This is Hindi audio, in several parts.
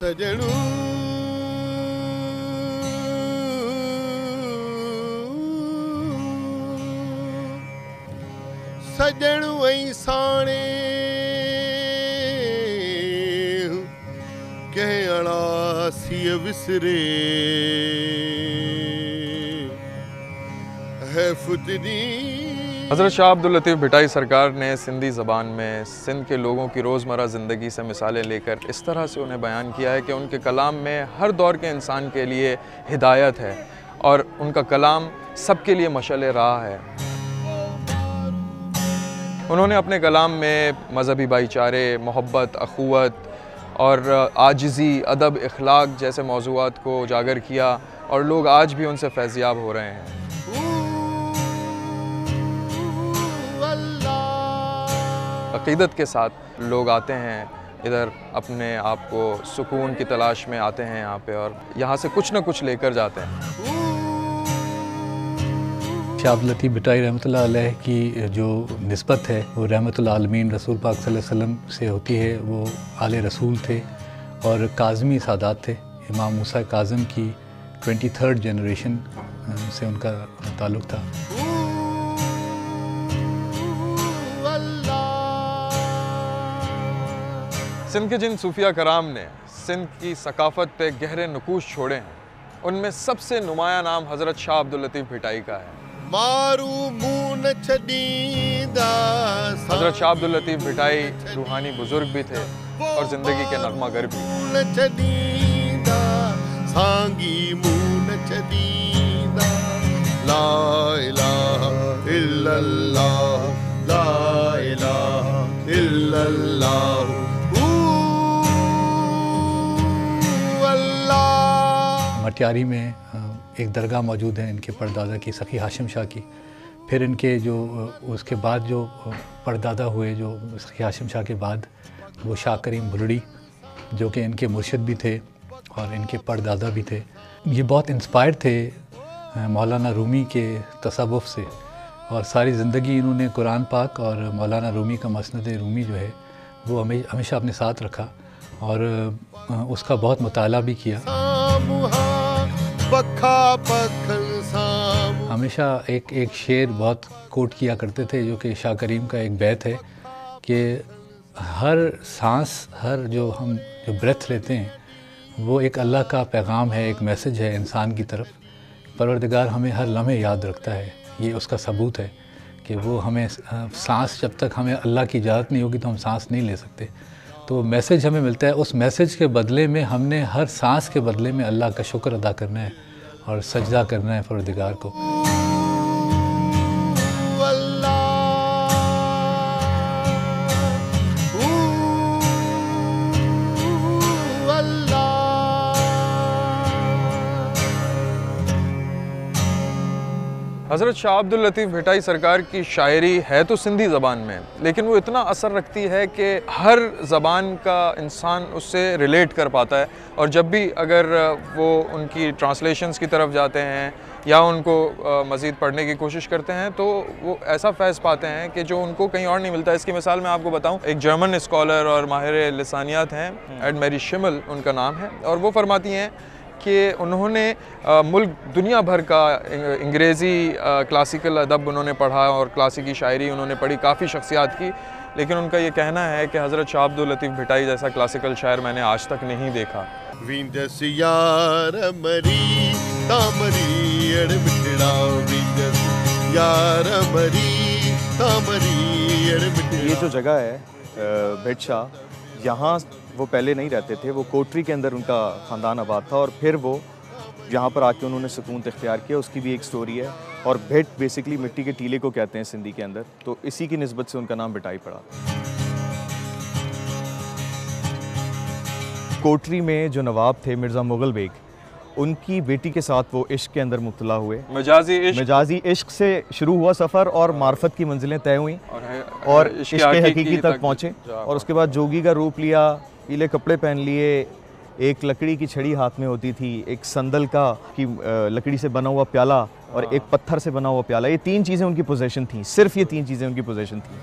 सजणू सजणू ऐं साणे कंहिं अड़ासीअ विसरे है फुतरी। हज़रत शाह अब्दुल लतीफ़ भिटाई सरकार ने सिंधी ज़बान में सिंध के लोगों की रोज़मर्रा ज़िंदगी से मिसालें लेकर इस तरह से उन्हें बयान किया है कि उनके कलाम में हर दौर के इंसान के लिए हिदायत है और उनका कलाम सबके लिए मशअल राह है। उन्होंने अपने कलाम में मज़हबी भाईचारे, मोहब्बत, अख़ुवत और आजिज़ी, अदब, इख़लाक़ जैसे मौज़ूआत को उजागर किया और लोग आज भी उनसे फैज़याब हो रहे हैं। अक़ीदत के साथ लोग आते हैं इधर, अपने आप को सुकून की तलाश में आते हैं यहाँ पे और यहाँ से कुछ न कुछ लेकर जाते हैं। शाह अब्दुल लतीफ़ भिटाई रहमतुल्लाह अलैह की जो निस्बत है वो रहमतुल आलमीन रसूल पाक सल्लल्लाहु अलैहि वसल्लम से होती है। वो आले रसूल थे और काज़मी सादात थे। इमाम मूसा काज़म की 23rd जनरेशन से उनका ताल्लुक़ था। सिंध के जिन सूफिया कराम ने सिंध की सकाफ़त पे गहरे नुकूश छोड़े हैं, उनमें सबसे नुमाया नाम हज़रत शाह अब्दुल लतीफ़ भिटाई का है। हज़रत शाह अब्दुल लतीफ़ भिटाई रूहानी बुज़ुर्ग भी थे और ज़िंदगी के नगमागर भी। ला इलाहा इल्लल्लाह, ला इलाहा इल्लल्लाह। मटियारी में एक दरगाह मौजूद है इनके परदादा की, सखी हाशिम शाह की। फिर इनके जो उसके बाद जो परदादा हुए, जो सखी हाशिम शाह के बाद, वो शाह करीम बुलड़ी, जो कि इनके मुर्शिद भी थे और इनके परदादा भी थे। ये बहुत इंस्पायर थे मौलाना रूमी के तसव्वुफ़ से और सारी ज़िंदगी इन्होंने कुरान पाक और मौलाना रूमी का मसनद रूमी जो है वो हमेशा अपने साथ रखा और उसका बहुत मुताला भी किया। हमेशा एक शेर बहुत कोट किया करते थे जो कि शाह करीम का एक बैत है कि हर सांस, हर जो हम जो ब्रेथ लेते हैं वो एक अल्लाह का पैगाम है, एक मैसेज है इंसान की तरफ। परवरदिगार हमें हर लम्हे याद रखता है, ये उसका सबूत है कि वो हमें सांस, जब तक हमें अल्लाह की इजाज़त नहीं होगी तो हम सांस नहीं ले सकते। तो मैसेज हमें मिलता है, उस मैसेज के बदले में हमने हर सांस के बदले में अल्लाह का शुक्र अदा करना है और सजदा करना है परवरदिगार को। हज़रत शाह अब्दुल लतीफ़ भिटाई सरकार की शायरी है तो सिंधी ज़बान में, लेकिन वो इतना असर रखती है कि हर ज़बान का इंसान उससे रिलेट कर पाता है और जब भी अगर वो उनकी ट्रांसलेशंस की तरफ जाते हैं या उनको मज़ीद पढ़ने की कोशिश करते हैं तो वो ऐसा फैज़ पाते हैं कि जो उनको कहीं और नहीं मिलता। इसकी मिसाल मैं आपको बताऊं, एक जर्मन स्कॉलर और माहिर लिसानियात हैं, एड मेरी शिमल उनका नाम है, और वो फरमाती हैं कि उन्होंने मुल्क दुनिया भर का अंग्रेज़ी क्लासिकल अदब उन्होंने पढ़ा और क्लासिकी शायरी उन्होंने पढ़ी, काफ़ी शख्सियात की, लेकिन उनका ये कहना है कि हज़रत शाह अब्दुल लतीफ़ भिटाई जैसा क्लासिकल शायर मैंने आज तक नहीं देखा। ये जो जगह है भिट शाह, यहाँ वो पहले नहीं रहते थे, वो कोटरी के अंदर उनका ख़ानदान आबाद था और फिर वो यहाँ पर आके उन्होंने सुकून इख्तियार किया। उसकी भी एक स्टोरी है और भिट बेसिकली मिट्टी के टीले को कहते हैं सिंधी के अंदर, तो इसी की निस्बत से उनका नाम भिटाई पड़ा। कोटरी में जो नवाब थे मिर्ज़ा मुग़ल बेग, उनकी बेटी के साथ वो इश्क के अंदर मुब्तला हुए। मजाजी इश्क से शुरू हुआ सफ़र और मार्फत की मंजिलें तय हुई और इश्क हकीकी तक पहुँचे और उसके बाद जोगी का रूप लिया, पीले कपड़े पहन लिए, एक लकड़ी की छड़ी हाथ में होती थी, एक संदल का की लकड़ी से बना हुआ प्याला और एक पत्थर से बना हुआ प्याला। ये तीन चीज़ें उनकी पोजीशन थी, सिर्फ ये तीन चीज़ें उनकी पोजीशन थी।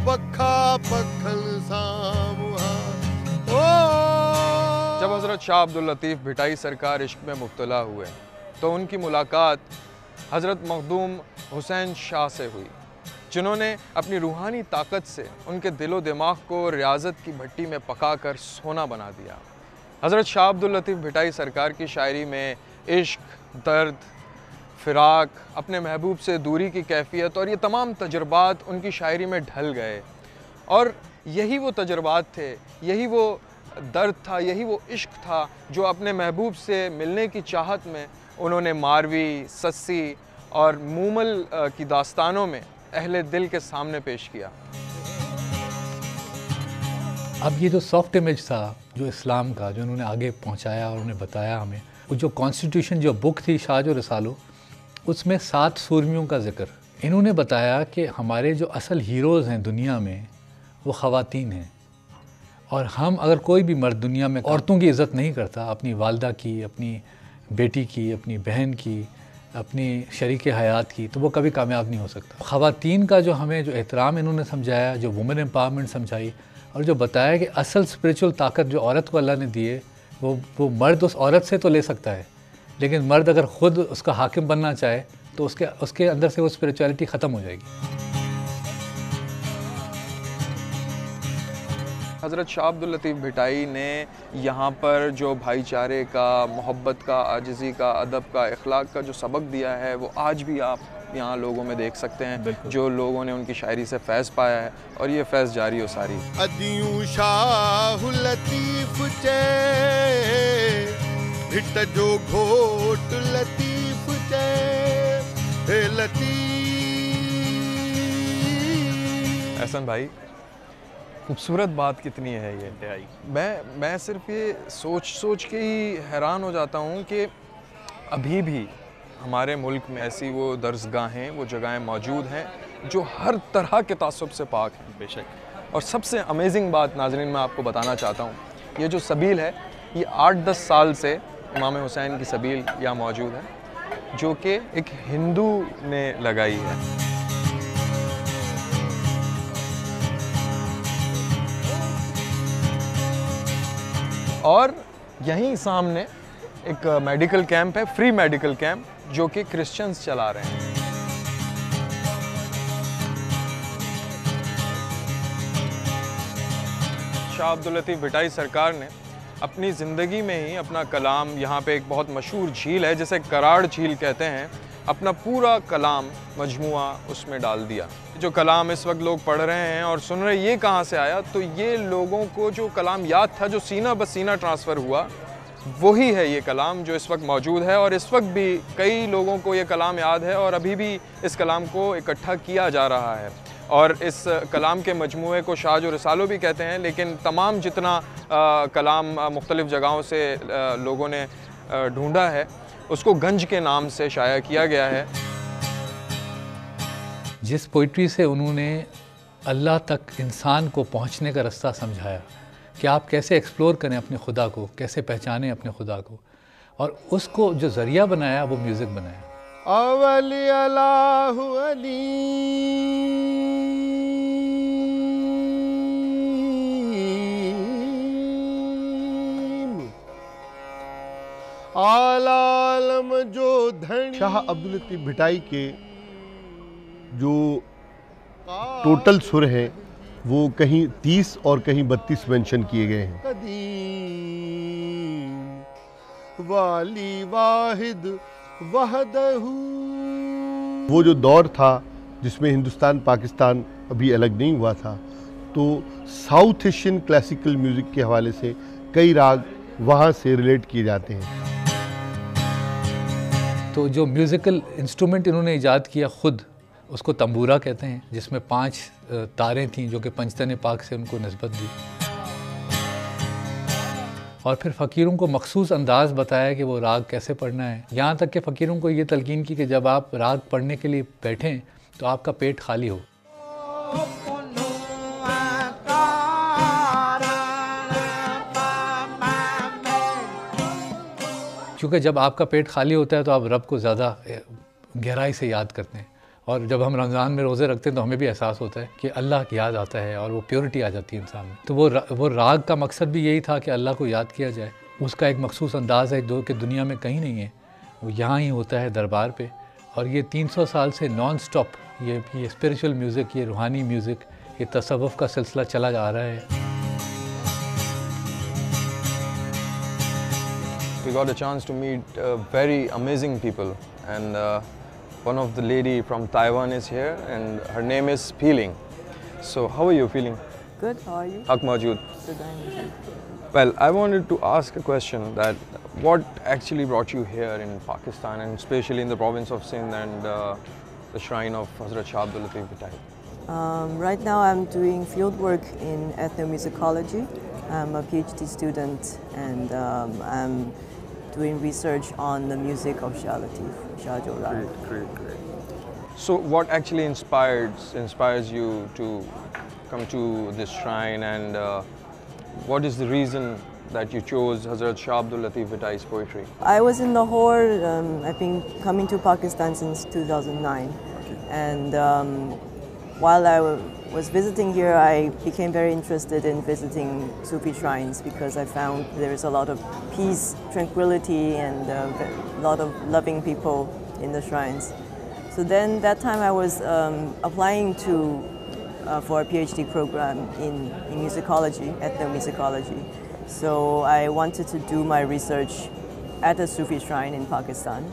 पखा पखल सामुहा ओ। जब हज़रत शाह अब्दुल लतीफ़ भिटाई सरकार इश्क में मुब्तला हुए तो उनकी मुलाकात हज़रत मखदूम हुसैन शाह से हुई, जिन्होंने अपनी रूहानी ताकत से उनके दिलो दिमाग को रियाजत की भट्टी में पकाकर सोना बना दिया। हज़रत शाह अब्दुल लतीफ़ भिटाई सरकार की शायरी में इश्क, दर्द, फ़िराक, अपने महबूब से दूरी की कैफियत और ये तमाम तजुर्बात उनकी शायरी में ढल गए। और यही वो तजुर्बात थे, यही वो दर्द था, यही वो इश्क था जो अपने महबूब से मिलने की चाहत में उन्होंने मारवी, सस्सी और मूमल की दास्तानों में अहले दिल के सामने पेश किया। अब ये जो सॉफ्ट इमेज था जो इस्लाम का, जो उन्होंने आगे पहुंचाया और उन्हें बताया हमें, वो जो कॉन्स्टिट्यूशन जो बुक थी शाह जो रसालो, उसमें 7 सूरमियों का जिक्र इन्होंने बताया कि हमारे जो असल हीरोज़ हैं दुनिया में वो ख़वातीन हैं। और हम अगर कोई भी मर्द दुनिया में औरतों की इज़्ज़त नहीं करता, अपनी वालदा की, अपनी बेटी की, अपनी बहन की, अपनी शरीक हयात की, तो वो कभी कामयाब नहीं हो सकता। ख़वातीन का जो हमें जो एहतराम इन्होंने समझाया, जो वुमेन एम्पावरमेंट समझाई और जो बताया कि असल स्पिरिचुअल ताकत जो औरत को अल्लाह ने दी है वो मर्द उस औरत से तो ले सकता है, लेकिन मर्द अगर ख़ुद उसका हाकिम बनना चाहे तो उसके अंदर से वो स्पिरिचुअलिटी ख़त्म हो जाएगी। हज़रत शाह अब्दुल लतीफ़ भिटाई ने यहाँ पर जो भाईचारे का, मोहब्बत का, आजिज़ी का, अदब का, इखलाक का जो सबक दिया है वो आज भी आप यहाँ लोगों में देख सकते हैं, जो लोगों ने उनकी शायरी से फैज़ पाया है और ये फैज़ जारी हो सारी। अदियूं शाह लतीफ़ चे भिट जो घोट लतीफ़ चे हे लतीफ़। एहसन भाई, खूबसूरत बात कितनी है ये। मैं सिर्फ ये सोच के ही हैरान हो जाता हूँ कि अभी भी हमारे मुल्क में ऐसी वो दर्सगाहें, वो जगहें मौजूद हैं जो हर तरह के तासुब से पाक हैं। बेशक। और सबसे अमेजिंग बात नाज़रीन मैं आपको बताना चाहता हूँ, ये जो सबील है ये 8-10 साल से इमाम हुसैन की सबील यहाँ मौजूद है, जो कि एक हिंदू ने लगाई है। और यहीं सामने एक मेडिकल कैंप है, फ्री मेडिकल कैंप, जो कि क्रिश्चियंस चला रहे हैं। शाह अब्दुल लतीफ़ भिटाई सरकार ने अपनी ज़िंदगी में ही अपना कलाम, यहाँ पे एक बहुत मशहूर झील है जिसे कराड़ झील कहते हैं, अपना पूरा कलाम मजमुआ उसमें डाल दिया। जो कलाम इस वक्त लोग पढ़ रहे हैं और सुन रहे हैं, ये कहाँ से आया? तो ये लोगों को जो कलाम याद था, जो सीना ब सीना ट्रांसफ़र हुआ, वही है ये कलाम जो इस वक्त मौजूद है। और इस वक्त भी कई लोगों को ये कलाम याद है और अभी भी इस कलाम को इकट्ठा किया जा रहा है। और इस कलाम के मजमूए को शाह जो रसालो भी कहते हैं, लेकिन तमाम जितना कलाम मुख्तलिफ़ जगहों से लोगों ने ढूंढा है, उसको गंज के नाम से शाया किया गया है। जिस पोइट्री से उन्होंने अल्लाह तक इंसान को पहुंचने का रास्ता समझाया कि आप कैसे एक्सप्लोर करें अपने खुदा को, कैसे पहचानें अपने खुदा को, और उसको जो ज़रिया बनाया वो म्यूज़िक बनाया। अवली अल्लाहु अली आलम जो धनी। शाह अब्दुल लतीफ़ भिटाई के जो टोटल सुर हैं वो कहीं 30 और कहीं 32 मेंशन किए गए हैं। वाली वाहिद वहदहू, वो जो दौर था जिसमें हिंदुस्तान पाकिस्तान अभी अलग नहीं हुआ था, तो साउथ एशियन क्लासिकल म्यूज़िक के हवाले से कई राग वहाँ से रिलेट किए जाते हैं। तो जो म्यूज़िकल इंस्ट्रूमेंट इन्होंने ईजाद किया खुद, उसको तंबूरा कहते हैं, जिसमें 5 तारें थीं जो कि पंजतन पाक से उनको निस्बत दी। और फिर फ़कीरों को मखसूस अंदाज़ बताया कि वो राग कैसे पढ़ना है। यहाँ तक कि फ़कीरों को ये तलकीन की कि जब आप राग पढ़ने के लिए बैठें तो आपका पेट खाली हो। क्योंकि जब आपका पेट खाली होता है तो आप रब को ज़्यादा गहराई से याद करते हैं, और जब हम रमज़ान में रोज़े रखते हैं तो हमें भी एहसास होता है कि अल्लाह की याद आता है और वो प्योरिटी आ जाती है इंसान में। तो वो राग का मकसद भी यही था कि अल्लाह को याद किया जाए। उसका एक मखसूस अंदाज़ है जो कि दुनिया में कहीं नहीं है, वो यहाँ ही होता है दरबार पे। और ये 300 साल से नॉन स्टॉप ये स्पिरिचुअल म्यूज़िक, ये रूहानी म्यूज़िक, ये तसव्वुफ़ का सिलसिला चला जा रहा है। We got a chance to meet very amazing people, and one of the lady from Taiwan is here, and her name is Peeling. So how are you feeling? Good, how are you? Haq Majood. Good, I'm Well, I wanted to ask a question that what actually brought you here in Pakistan, and especially in the province of Sindh and the shrine of Hazrat Shah Abdul Latif Bhittai? Right now I'm doing field work in ethnomusicology. I'm a PhD student, and I'm doing research on the music of Shah Latif, Shah Joran. Great. So what actually inspires you to come to this shrine, and what is the reason that you chose Hazrat Shah Abdul Latif Bhittai's poetry? I was in Lahore. I've been coming to Pakistan since 2009. Okay. And while I was visiting here, I became very interested in visiting Sufi shrines because I found there is a lot of peace, tranquility, and a lot of loving people in the shrines. So then that time I was applying for a PhD program in musicology, ethnomusicology. So I wanted to do my research at a Sufi shrine in Pakistan.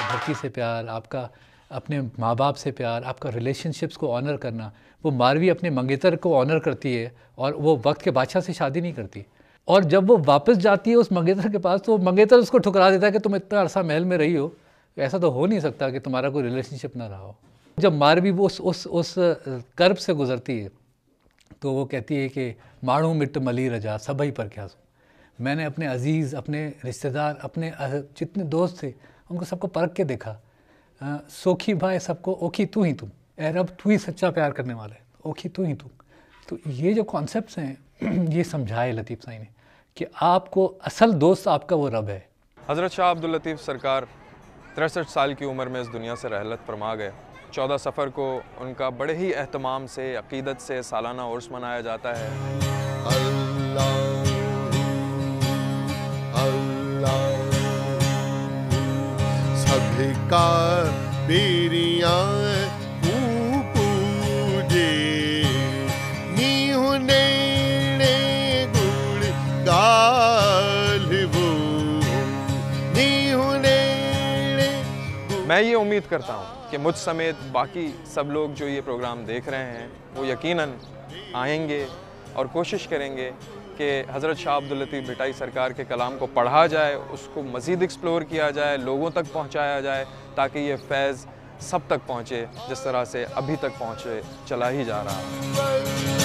धरती से प्यार, आपका अपने माँ बाप से प्यार, आपका रिलेशनशिप्स को ऑनर करना। वो मारवी अपने मंगेतर को ऑनर करती है और वो वक्त के बादशाह से शादी नहीं करती। और जब वो वापस जाती है उस मंगेतर के पास, तो वो मंगेतर उसको ठुकरा देता है कि तुम इतना अरसा महल में रही हो, ऐसा तो हो नहीं सकता कि तुम्हारा कोई रिलेशनशिप ना रहा हो। जब मारवी वो उस कर्ब से गुजरती है तो वो कहती है कि माणू मिट मली रजा सबई पर क्या सो। मैंने अपने अजीज़, अपने रिश्तेदार, अपने जितने दोस्त थे उनको सबको परख के देखा। सोखी भाई सबको ओखी तू ही तुम, ए रब तू ही सच्चा प्यार करने वाला है, ओखी तू ही तुम। तो ये जो कॉन्सेप्ट्स हैं ये समझाए लतीफ़ साईं ने कि आपको असल दोस्त आपका वो रब है। हज़रत शाह अब्दुल लतीफ़ सरकार 63 साल की उम्र में इस दुनिया से रहलत फरमा गए। 14 सफ़र को उनका बड़े ही एहतमाम से, अक़ीदत से सालाना उर्स मनाया जाता है। सभी का बेरियां पूजे नीहुने गुड़ गालवो नीहुने। मैं ये उम्मीद करता हूँ कि मुझ समेत बाकी सब लोग जो ये प्रोग्राम देख रहे हैं वो यकीनन आएंगे और कोशिश करेंगे कि हज़रत शाह अब्दुल लतीफ़ भिटाई सरकार के कलाम को पढ़ा जाए, उसको मज़ीद एक्सप्लोर किया जाए, लोगों तक पहुँचाया जाए, ताकि ये फैज़ सब तक पहुँचे जिस तरह से अभी तक पहुँचे चला ही जा रहा है।